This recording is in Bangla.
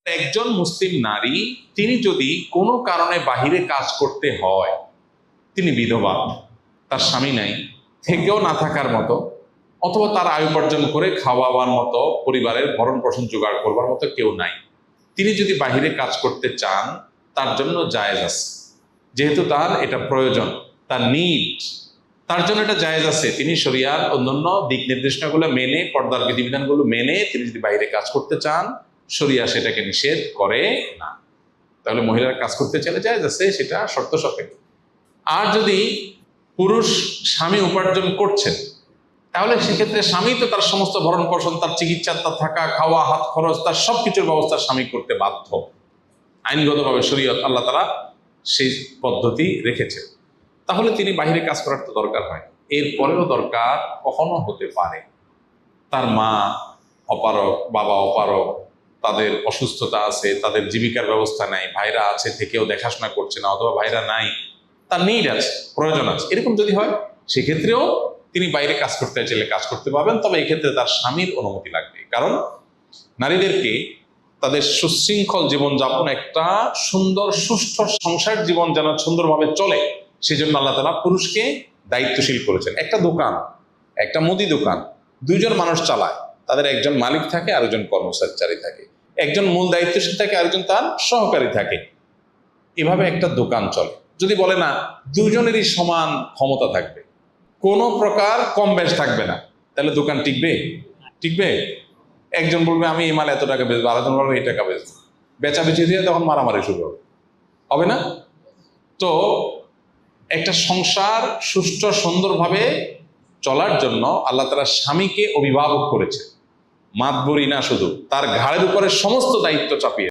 একজন মুসলিম নারী তিনি যদি কোনো কারণে বাহিরে কাজ করতে হয়, তিনি বিধবা, তার স্বামী নাই, থেকেও না থাকার মতো, অথবা তার আয় উপার্জন করে খাওয়াবার মতো, পরিবারের ভরণ পোষণ জোগাড় করবার মতো কেউ নাই, তিনি যদি বাহিরে কাজ করতে চান তার জন্য জায়েজ আছে। যেহেতু তার এটা প্রয়োজন, তার নিড, তার জন্য এটা জায়েজ আছে। তিনি শরিয়ার অন্যান্য দিক নির্দেশনাগুলো মেনে, পর্দার বিধিবিধানগুলো মেনে তিনি যদি বাইরে কাজ করতে চান, শরিয়া সেটাকে নিষেধ করে না। তাহলে মহিলারা কাজ করতে চাইলে জায়েজ আছে, সেটা শর্ত সাপেক্ষে। আর যদি পুরুষ স্বামী উপার্জন করছেন, তাহলে সেক্ষেত্রে স্বামী তো তার সমস্ত ভরণ পোষণ, তার চিকিৎসা, তার থাকা খাওয়া, হাত খরচ, তার সবকিছুর ব্যবস্থা স্বামী করতে বাধ্য। আইনগতভাবে শরীয়ত আল্লাহ তাআলা সেই পদ্ধতি রেখেছে। তাহলে তিনি বাহিরে কাজ করার তো দরকার হয়। এরপরেও দরকার কখনো হতে পারে তার মা অপারক, বাবা অপারক, তাদের অসুস্থতা আছে, তাদের জীবিকার ব্যবস্থা নাই, ভাইরা আছে থেকেও দেখাশোনা করছে না, অথবা ভাইরা নাই, তার নিড আছে, প্রয়োজন আছে, এরকম যদি হয় সেক্ষেত্রেও তিনি বাইরে কাজ করতে চাইলে কাজ করতে পারবেন। তবে এই ক্ষেত্রে তার স্বামীর অনুমতি লাগবে। কারণ নারীদেরকে তাদের সুশৃঙ্খল জীবনযাপন, একটা সুন্দর সুষ্ঠু সংসার জীবন যেন সুন্দরভাবে চলে, সেজন্য আল্লাহ তাআলা পুরুষকে দায়িত্বশীল করেছেন। একটা দোকান, একটা মুদি দোকান, দুইজন মানুষ চালায়, তাদের একজন মালিক থাকে, আরেকজন কর্মচারী থাকে, একজন মূল দায়িত্বশীল থাকে, আরেকজন তার সহকারী থাকে। এভাবে একটা দোকান চলে। যদি বলে না দুজনেরই সমান ক্ষমতা থাকবে, কোনো প্রকার কম বেশ থাকবে না, তাহলে দোকান টিকবে? টিকবে? একজন বলবে আমি এই মাল এত টাকা বেচবো, আরেকজন বলবে এই টাকা বেচবো, বেচাবেচি দিয়ে তখন মারামারি শুরু হবে, হবে না? তো একটা সংসার সুষ্ঠু সুন্দরভাবে চলার জন্য আল্লাহ তাআলা স্বামীকে অভিভাবক করেছে, মাতবরি না, শুধু তার ঘাড়ের উপরে সমস্ত দায়িত্ব চাপিয়ে